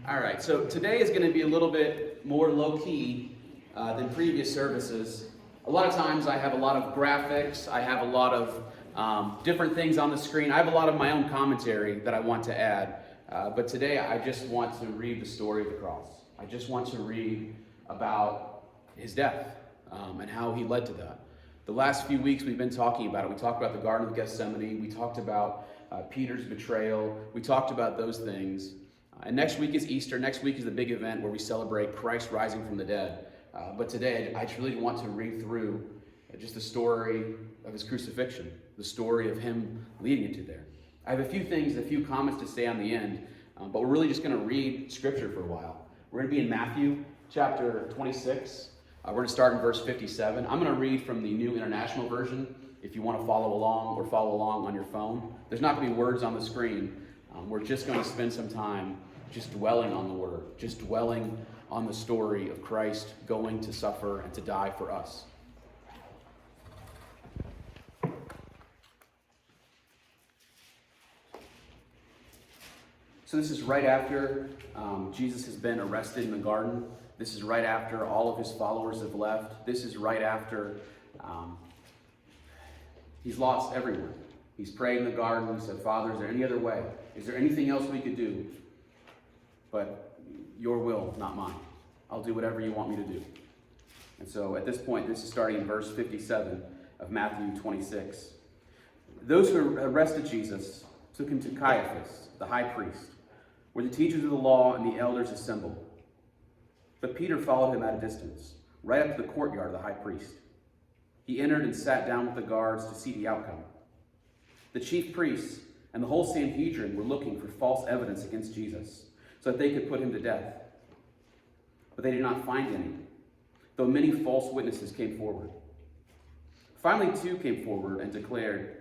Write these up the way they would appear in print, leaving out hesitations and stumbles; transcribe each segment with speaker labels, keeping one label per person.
Speaker 1: All right, so today is going to be a little bit more low-key than previous services. A lot of times I have a lot of graphics, I have a lot of different things on the screen. I have a lot of my own commentary that I want to add. But today I just want to read the story of the cross. I just want to read about his death and how he led to that. The last few weeks we've been talking about it. We talked about the Garden of Gethsemane. We talked about Peter's betrayal. We talked about those things. And next week is Easter. Next week is the big event where we celebrate Christ rising from the dead. But today, I just really want to read through just the story of his crucifixion, the story of him leading into there. I have a few things, a few comments to say on the end, but we're really just going to read Scripture for a while. We're going to be in Matthew chapter 26. We're going to start in verse 57. I'm going to read from the New International Version if you want to follow along or follow along on your phone. There's not going to be words on the screen. We're just going to spend some time just dwelling on the Word, just dwelling on the story of Christ going to suffer and to die for us. So this is right after Jesus has been arrested in the garden. This is right after all of his followers have left. This is right after he's lost everyone. He's prayed in the garden. He said, Father, is there any other way? Is there anything else we could do? But your will, not mine. I'll do whatever you want me to do. And so at this point, this is starting in verse 57 of Matthew 26. Those who arrested Jesus took him to Caiaphas, the high priest, where the teachers of the law and the elders assembled. But Peter followed him at a distance, right up to the courtyard of the high priest. He entered and sat down with the guards to see the outcome. The chief priests and the whole Sanhedrin were looking for false evidence against Jesus so that they could put him to death. But they did not find any, though many false witnesses came forward. Finally, two came forward and declared,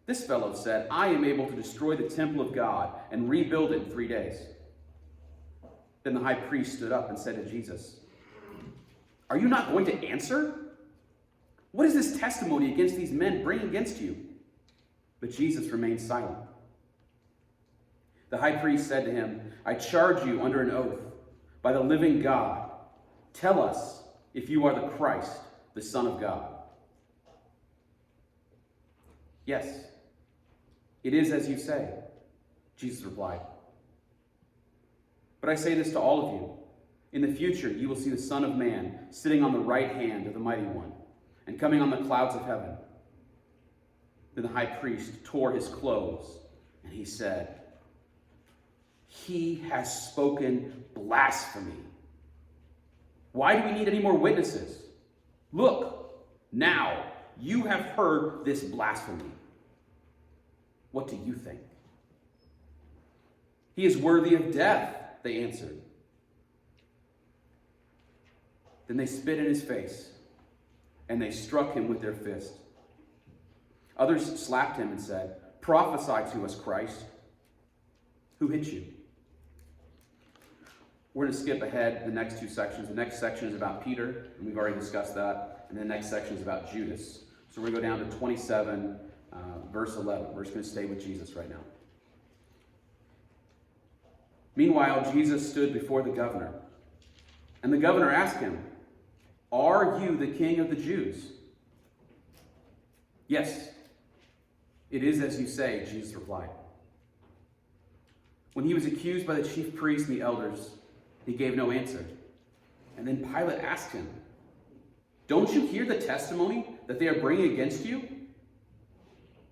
Speaker 1: This fellow said, I am able to destroy the temple of God and rebuild it in 3 days. Then the high priest stood up and said to Jesus, Are you not going to answer? What is this testimony against these men bring against you? But Jesus remained silent. The high priest said to him, I charge you under an oath by the living God. Tell us if you are the Christ, the Son of God. Yes, it is as you say, Jesus replied. But I say this to all of you. In the future, you will see the Son of Man sitting on the right hand of the Mighty One and coming on the clouds of heaven. Then the high priest tore his clothes, and he said, He has spoken blasphemy. Why do we need any more witnesses? Look, now you have heard this blasphemy. What do you think? He is worthy of death, they answered. Then they spit in his face, and they struck him with their fists. Others slapped him and said, Prophesy to us, Christ. Who hit you? We're going to skip ahead the next two sections. The next section is about Peter, and we've already discussed that. And the next section is about Judas. So we're going to go down to 27, verse 11. We're just going to stay with Jesus right now. Meanwhile, Jesus stood before the governor. And the governor asked him, Are you the king of the Jews? Yes, it is as you say, Jesus replied. When he was accused by the chief priests and the elders, he gave no answer. And then Pilate asked him, Don't you hear the testimony that they are bringing against you?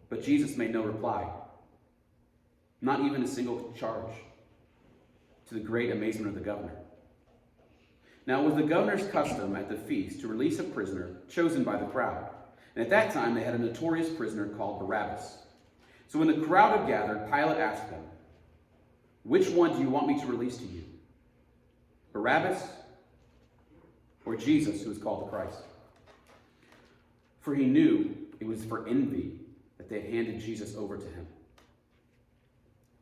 Speaker 1: But Jesus made no reply, not even a single charge, to the great amazement of the governor. Now it was the governor's custom at the feast to release a prisoner chosen by the crowd. And at that time they had a notorious prisoner called Barabbas. So when the crowd had gathered, Pilate asked them, Which one do you want me to release to you? Barabbas or Jesus, who is called the Christ? For he knew it was for envy that they had handed Jesus over to him.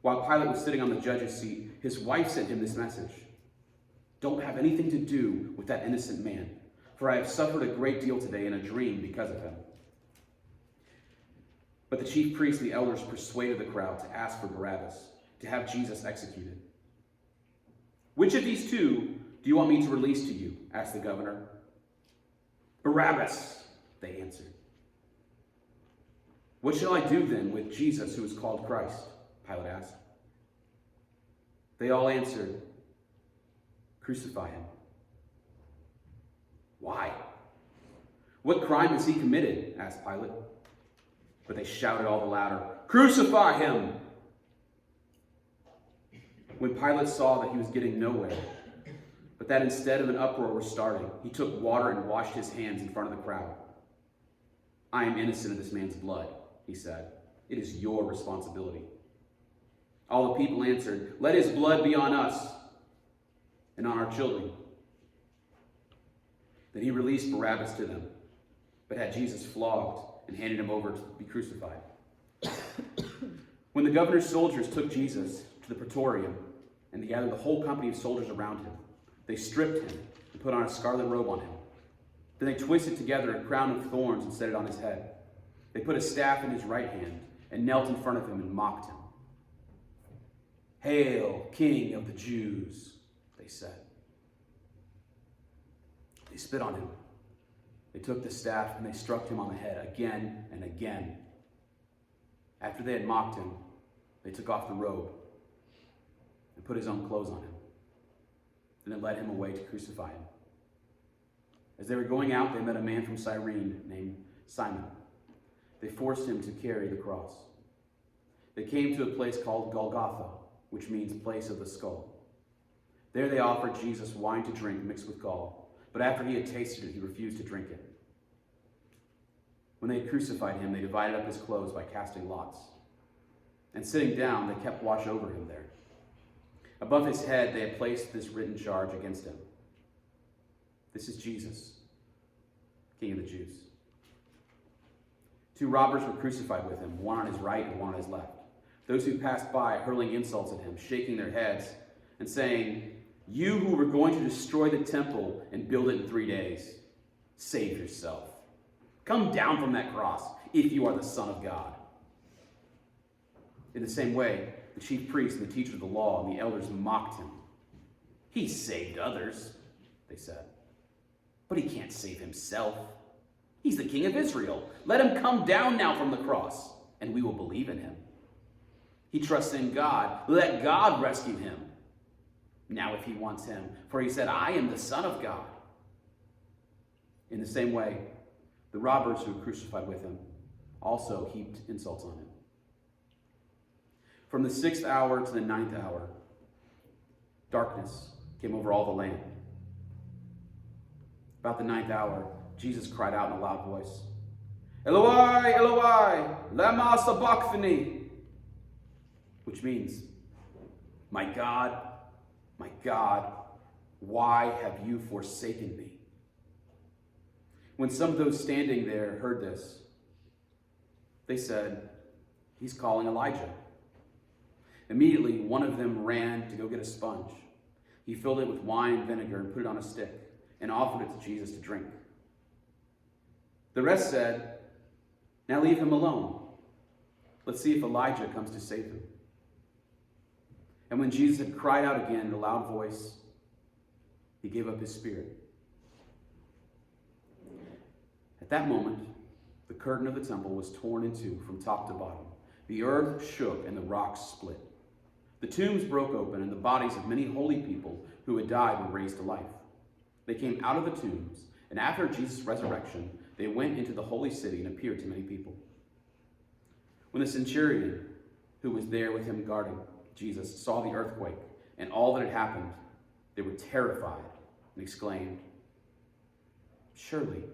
Speaker 1: While Pilate was sitting on the judge's seat, his wife sent him this message, Don't have anything to do with that innocent man, for I have suffered a great deal today in a dream because of him. But the chief priests and the elders persuaded the crowd to ask for Barabbas, to have Jesus executed. Which of these two do you want me to release to you? Asked the governor. Barabbas, they answered. What shall I do then with Jesus who is called Christ? Pilate asked. They all answered, crucify him. Why? What crime has he committed? Asked Pilate. But they shouted all the louder, crucify him! When Pilate saw that he was getting nowhere, but that instead of an uproar was starting, he took water and washed his hands in front of the crowd. I am innocent of this man's blood, he said. It is your responsibility. All the people answered, let his blood be on us and on our children. Then he released Barabbas to them, but had Jesus flogged and handed him over to be crucified. When the governor's soldiers took Jesus to the praetorium and they gathered the whole company of soldiers around him, they stripped him and put on a scarlet robe on him. Then they twisted together a crown of thorns and set it on his head. They put a staff in his right hand and knelt in front of him and mocked him. Hail, King of the Jews, they said. They spit on him. They took the staff and they struck him on the head again and again. After they had mocked him, they took off the robe and put his own clothes on him. Then they led him away to crucify him. As they were going out, they met a man from Cyrene named Simon. They forced him to carry the cross. They came to a place called Golgotha, which means place of the skull. There they offered Jesus wine to drink mixed with gall, but after he had tasted it, he refused to drink it. When they had crucified him, they divided up his clothes by casting lots. And sitting down, they kept watch over him there. Above his head, they had placed this written charge against him. This is Jesus, King of the Jews. 2 robbers were crucified with him, one on his right and one on his left. Those who passed by hurling insults at him, shaking their heads, and saying, you who were going to destroy the temple and build it in 3 days, save yourself. Come down from that cross if you are the Son of God. In the same way, the chief priests and the teachers of the law and the elders mocked him. He saved others, they said, but he can't save himself. He's the King of Israel. Let him come down now from the cross, and we will believe in him. He trusts in God. Let God rescue him. Now if he wants him, for he said, I am the Son of God. In the same way, the robbers who were crucified with him also heaped insults on him. From the 6th hour to the 9th hour, darkness came over all the land. About the 9th hour, Jesus cried out in a loud voice, Eloi, Eloi, lama sabachthani, which means, my God, why have you forsaken me? When some of those standing there heard this, they said, he's calling Elijah. Immediately, one of them ran to go get a sponge. He filled it with wine and vinegar and put it on a stick and offered it to Jesus to drink. The rest said, now leave him alone. Let's see if Elijah comes to save him. And when Jesus had cried out again in a loud voice, he gave up his spirit. At that moment, the curtain of the temple was torn in two from top to bottom. The earth shook and the rocks split. The tombs broke open and the bodies of many holy people who had died were raised to life. They came out of the tombs, and after Jesus' resurrection, they went into the holy city and appeared to many people. When the centurion, who was there with him guarding Jesus, saw the earthquake and all that had happened, they were terrified and exclaimed, surely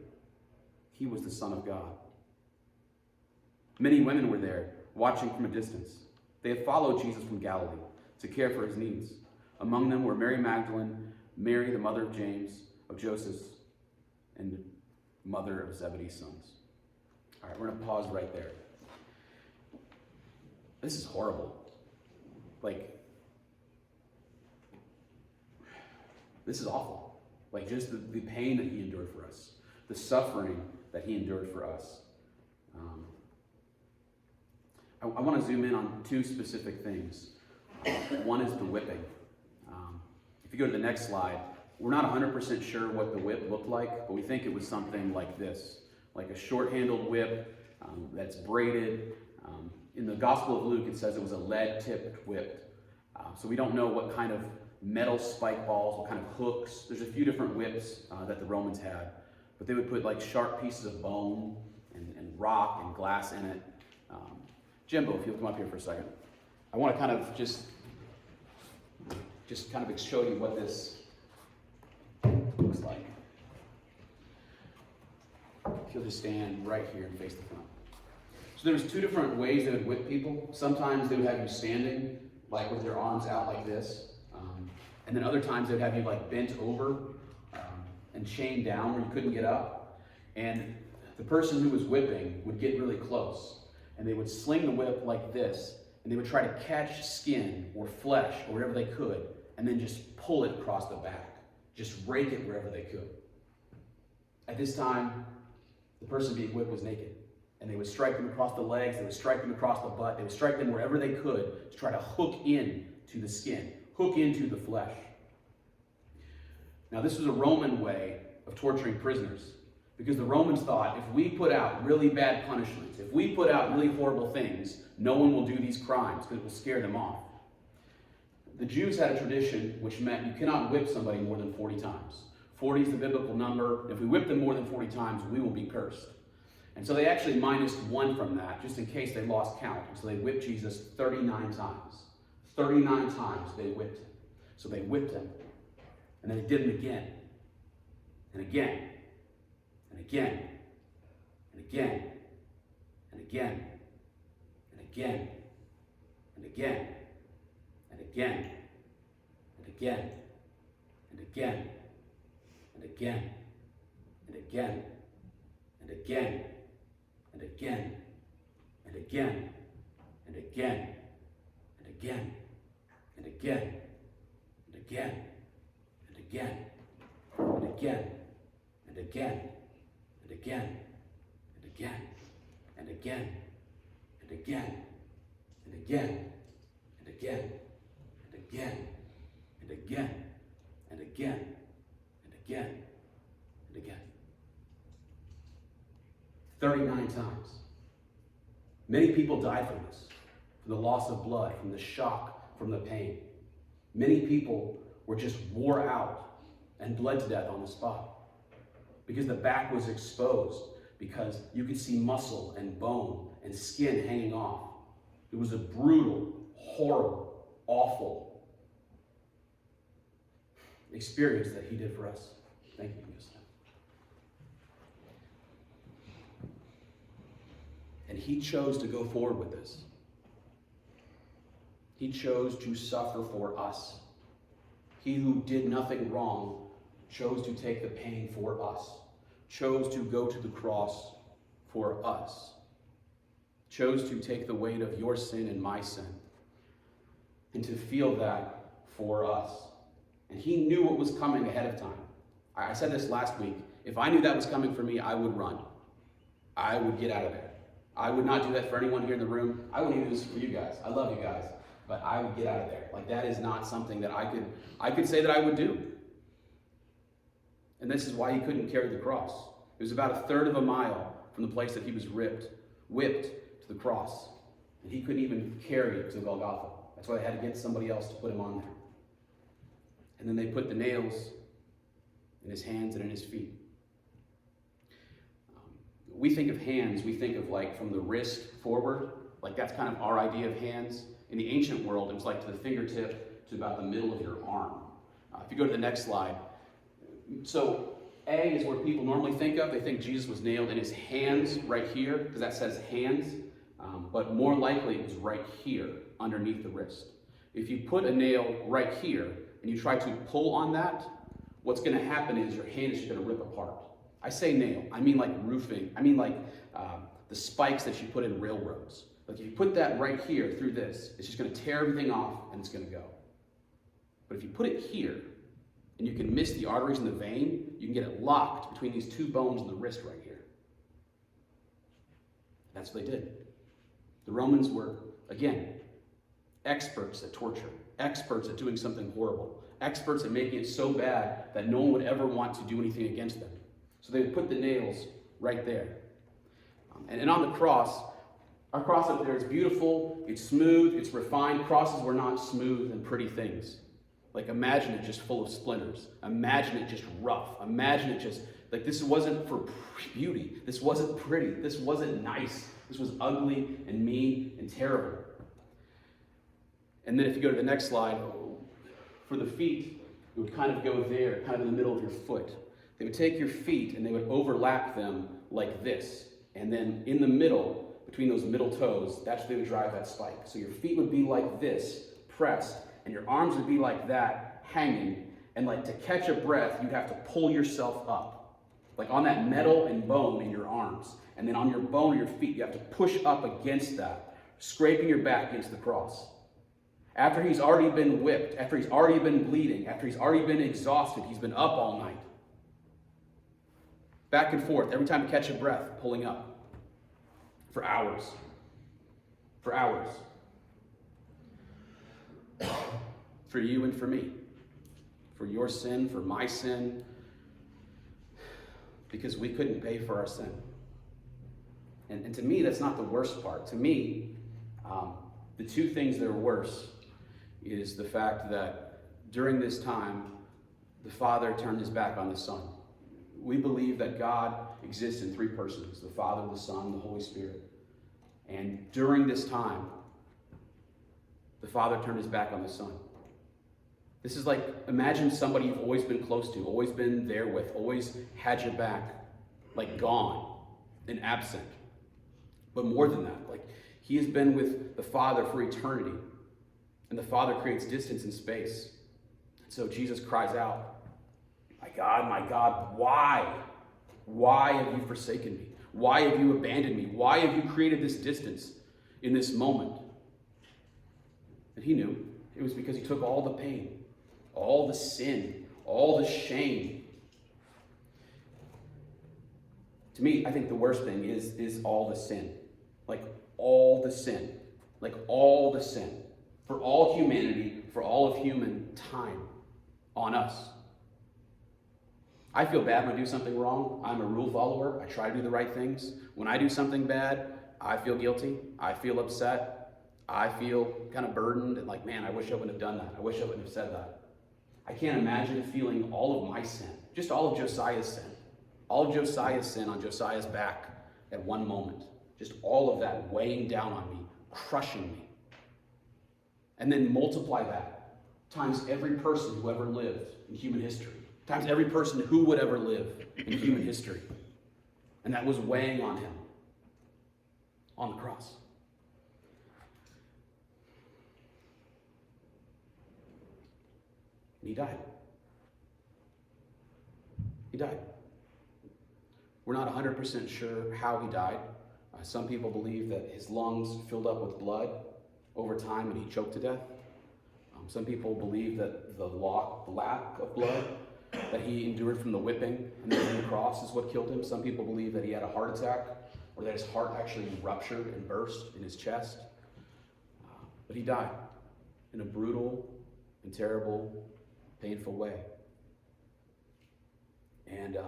Speaker 1: he was the Son of God. Many women were there, watching from a distance. They had followed Jesus from Galilee to care for his needs. Among them were Mary Magdalene, Mary, the mother of James, of Joseph, and mother of Zebedee's sons. All right, we're going to pause right there. This is horrible. This is awful. Just the pain that he endured for us, the suffering that he endured for us. I want to zoom in on 2 specific things. One is the whipping. If you go to the next slide, we're not 100% sure what the whip looked like, but we think it was something like this, like a short-handled whip that's braided. In the Gospel of Luke, it says it was a lead-tipped whip. So we don't know what kind of metal spike balls, what kind of hooks. There's a few different whips that the Romans had, but they would put like sharp pieces of bone and rock and glass in it. Jimbo, if you'll come up here for a second. I want to kind of just kind of show you what this looks like. If you'll just stand right here and face the front. So there's two different ways they would whip people. Sometimes they would have you standing, like with your arms out like this. And then other times they'd have you like bent over and chained down where you couldn't get up. And the person who was whipping would get really close. And they would sling the whip like this. And they would try to catch skin or flesh or whatever they could. And then just pull it across the back. Just rake it wherever they could. At this time, the person being whipped was naked. And they would strike them across the legs, they would strike them across the butt, they would strike them wherever they could to try to hook in to the skin, hook into the flesh. Now this was a Roman way of torturing prisoners, because the Romans thought if we put out really bad punishments, if we put out really horrible things, no one will do these crimes because it will scare them off. The Jews had a tradition which meant you cannot whip somebody more than 40 times. 40 is the biblical number. If we whip them more than 40 times, we will be cursed. And so they actually minused 1 from that, just in case they lost count. And so they whipped Jesus 39 times. 39 times they whipped him. So they whipped him. And then they did him again. And again. And again. And again. And again. And again. And again. And again. And again. And again. And again. And again. And again. And again, and again, and again, and again, and again, and again, and again, and again, and again, and again, and again, and again, and again, and again, and again, and again, and again, and again, and again, and again. 39 times. Many people died from this, from the loss of blood, from the shock, from the pain. Many people were just wore out and bled to death on the spot because the back was exposed, because you could see muscle and bone and skin hanging off. It was a brutal, horrible, awful experience that he did for us. Thank you. And he chose to go forward with this. He chose to suffer for us. He who did nothing wrong chose to take the pain for us, chose to go to the cross for us, chose to take the weight of your sin and my sin, and to feel that for us. And he knew what was coming ahead of time. I said this last week. If I knew that was coming for me, I would run. I would get out of there. I would not do that for anyone here in the room. I wouldn't even do this for you guys. I love you guys. But I would get out of there. Like, that is not something that I could say that I would do. And this is why he couldn't carry the cross. It was about 1/3 of a mile from the place that he was whipped to the cross. And he couldn't even carry it to Golgotha. That's why they had to get somebody else to put him on there. And then they put the nails in his hands and in his feet. We think of hands, we think of like from the wrist forward, like that's kind of our idea of hands. In the ancient world, it was like to the fingertip to about the middle of your arm. If you go to the next slide. So A is what people normally think of. They think Jesus was nailed in his hands right here, because that says hands. But more likely it was right here, underneath the wrist. If you put a nail right here and you try to pull on that, what's going to happen is your hand is just going to rip apart. I say nail, I mean like roofing. I mean like the spikes that you put in railroads. Like if you put that right here through this, it's just going to tear everything off and it's going to go. But if you put it here, and you can miss the arteries in the vein, you can get it locked between these two bones in the wrist right here. That's what they did. The Romans were, again, experts at torture, experts at doing something horrible, experts at making it so bad that no one would ever want to do anything against them. So they would put the nails right there. And on the cross, our cross up there is beautiful, it's smooth, it's refined. Crosses were not smooth and pretty things. Like, imagine it just full of splinters. Imagine it just rough. Imagine it just, like, this wasn't for beauty. This wasn't pretty. This wasn't nice. This was ugly and mean and terrible. And then if you go to the next slide, for the feet, it would kind of go there, kind of in the middle of your foot. They would take your feet and they would overlap them like this. And then in the middle, between those middle toes, that's where they would drive that spike. So your feet would be like this, pressed, and your arms would be like that, hanging. And like to catch a breath, you'd have to pull yourself up. Like on that metal and bone in your arms. And then on your bone or your feet, you have to push up against that, scraping your back against the cross. After he's already been whipped, after he's already been bleeding, after he's already been exhausted, he's been up all night. Back and forth, every time you catch a breath, pulling up. For hours. For hours. For you and for me. For your sin, for my sin. Because we couldn't pay for our sin. And to me, that's not the worst part. To me, the two things that are worse is the fact that during this time, the Father turned his back on the Son. We believe that God exists in three persons, the Father, the Son, the Holy Spirit. And during this time, the Father turned his back on the Son. This is like, imagine somebody you've always been close to, always been there with, always had your back, like gone and absent. But more than that, like he has been with the Father for eternity. And the Father creates distance and space. So Jesus cries out, my God, why? Why have you forsaken me? Why have you abandoned me? Why have you created this distance in this moment? And he knew it was because he took all the pain, all the sin, all the shame. To me, I think the worst thing is all the sin. Like all the sin. Like all the sin. For all humanity, for all of human time on us. I feel bad when I do something wrong. I'm a rule follower. I try to do the right things. When I do something bad, I feel guilty. I feel upset. I feel kind of burdened and like, man, I wish I wouldn't have done that. I wish I wouldn't have said that. I can't imagine feeling all of my sin, just all of Josiah's sin. All of Josiah's sin on Josiah's back at one moment. Just all of that weighing down on me, crushing me. And then multiply that times every person who ever lived in human history. Times every person who would ever live in human history. And that was weighing on him on the cross. And he died. He died. We're not 100% sure how he died. Some people believe that his lungs filled up with blood over time and he choked to death. Some people believe that the lack of blood that he endured from the whipping and then the cross is what killed him. Some people believe that he had a heart attack or that his heart actually ruptured and burst in his chest. But he died in a brutal and terrible, painful way. And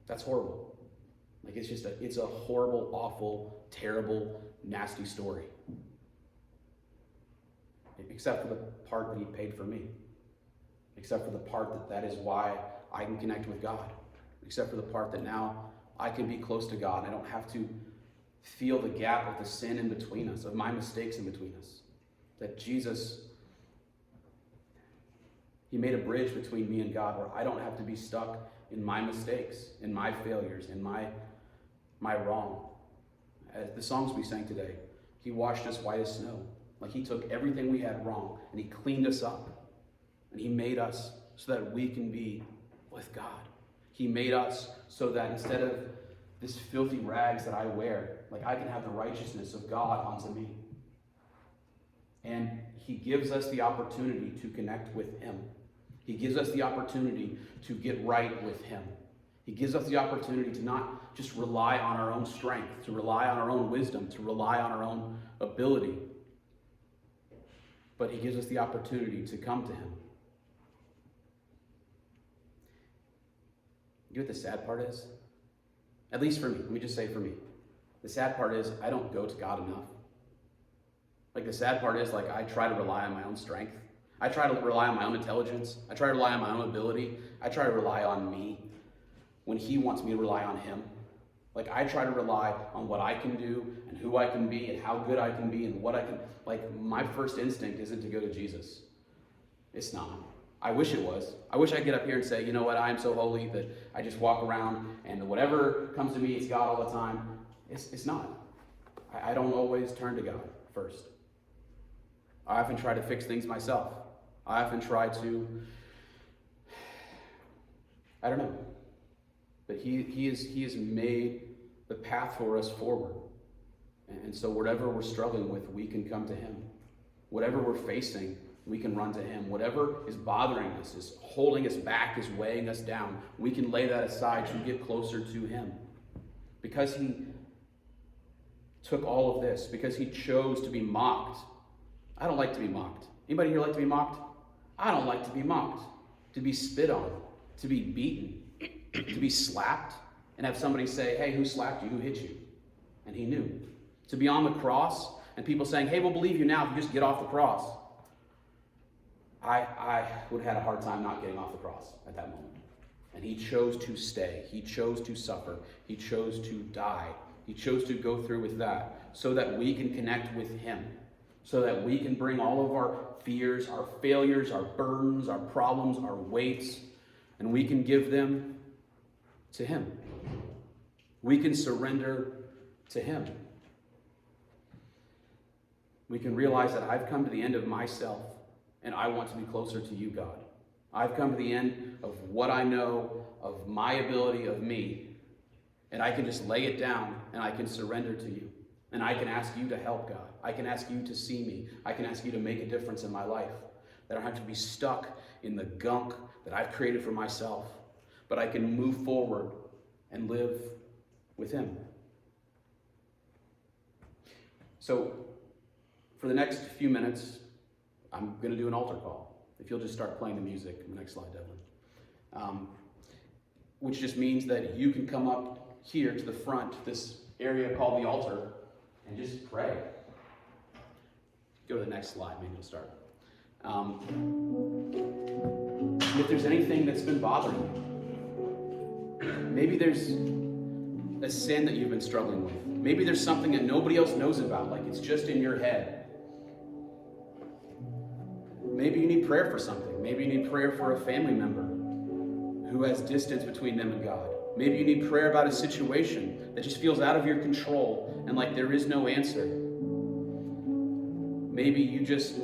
Speaker 1: that's horrible. Like it's a horrible, awful, terrible, nasty story. Except for the part that he paid for me. Except for the part that is why I can connect with God. Except for the part that now I can be close to God. I don't have to feel the gap of the sin in between us, of my mistakes in between us. That Jesus, he made a bridge between me and God where I don't have to be stuck in my mistakes, in my failures, in my wrong. As the songs we sang today, he washed us white as snow. Like he took everything we had wrong and he cleaned us up. And he made us so that we can be with God. He made us so that instead of this filthy rags that I wear, like I can have the righteousness of God onto me. And he gives us the opportunity to connect with him. He gives us the opportunity to get right with him. He gives us the opportunity to not just rely on our own strength, to rely on our own wisdom, to rely on our own ability. but he gives us the opportunity to come to him. You know what the sad part is? At least for me, let me just say for me. The sad part is I don't go to God enough. Like the sad part is like I try to rely on my own strength. I try to rely on my own intelligence. I try to rely on my own ability. I try to rely on me when he wants me to rely on him. Like I try to rely on what I can do and who I can be and how good I can be and what I can, like my first instinct isn't to go to Jesus. It's not. I wish it was. I wish I could get up here and say, you know what, I am so holy that I just walk around and whatever comes to me, it's God all the time. It's not. I don't always turn to God first. I often try to fix things myself. I often try to, I don't know. But he has made the path for us forward. And so whatever we're struggling with, we can come to him. Whatever we're facing, we can run to him. Whatever is bothering us, is holding us back, is weighing us down, we can lay that aside to get closer to him. Because he took all of this, because he chose to be mocked. I don't like to be mocked. Anybody here like to be mocked? I don't like to be mocked. To be spit on, to be beaten, to be slapped, and have somebody say, hey, who slapped you? Who hit you? And he knew. To be on the cross, and people saying, hey, we'll believe you now if you just get off the cross. I would have had a hard time not getting off the cross at that moment. And he chose to stay. He chose to suffer. He chose to die. He chose to go through with that so that we can connect with him. So that we can bring all of our fears, our failures, our burdens, our problems, our weights, and we can give them to him. We can surrender to him. We can realize that I've come to the end of myself and I want to be closer to you, God. I've come to the end of what I know, of my ability, of me, and I can just lay it down and I can surrender to you. And I can ask you to help, God. I can ask you to see me. I can ask you to make a difference in my life. That I don't have to be stuck in the gunk that I've created for myself. But I can move forward and live with him. So, for the next few minutes, I'm going to do an altar call. If you'll just start playing the music. The next slide, Devlin. Which just means that you can come up here to the front, this area called the altar, and just pray. Go to the next slide, maybe we'll start. If there's anything that's been bothering you, maybe there's a sin that you've been struggling with. Maybe there's something that nobody else knows about, like it's just in your head. Maybe you need prayer for something. Maybe you need prayer for a family member who has distance between them and God. Maybe you need prayer about a situation that just feels out of your control and like there is no answer. Maybe you just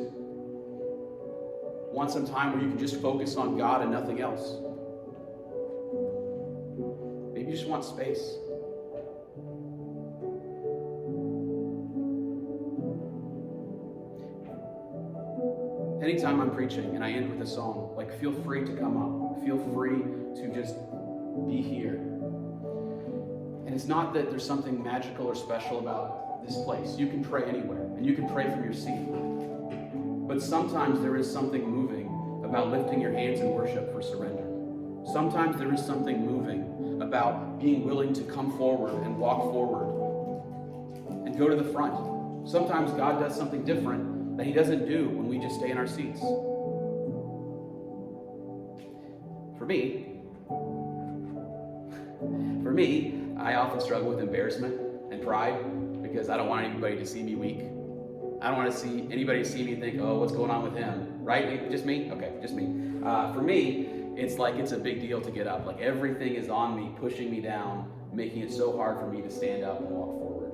Speaker 1: want some time where you can just focus on God and nothing else. Maybe you just want space. Anytime I'm preaching and I end with a song, like feel free to come up. Feel free to just be here. And it's not that there's something magical or special about this place. You can pray anywhere, and you can pray from your seat. But sometimes there is something moving about lifting your hands in worship for surrender. Sometimes there is something moving about being willing to come forward and walk forward and go to the front. Sometimes God does something different that he doesn't do when we just stay in our seats. For me, I often struggle with embarrassment and pride because I don't want anybody to see me weak. I don't want to see anybody see me and think, oh, what's going on with him? Right? Just me? Okay, just me. For me, it's like it's a big deal to get up. Like everything is on me, pushing me down, making it so hard for me to stand up and walk forward.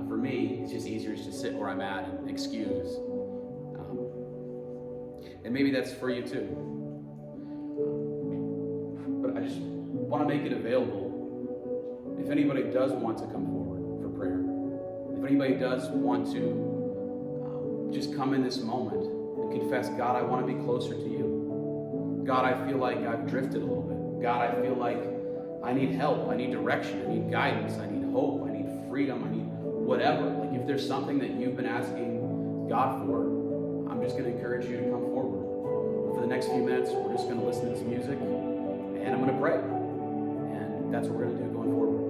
Speaker 1: For me, it's just easier to sit where I'm at and excuse. And maybe that's for you too. But I just want to make it available. If anybody does want to come forward for prayer, if anybody does want to just come in this moment and confess, God, I want to be closer to you. God, I feel like I've drifted a little bit. God, I feel like I need help. I need direction. I need guidance. I need hope. I need freedom. I need whatever. Like if there's something that you've been asking God for, I'm just going to encourage you to come forward. For the next few minutes, we're just going to listen to this music, and I'm going to pray. And that's what we're going to do going forward.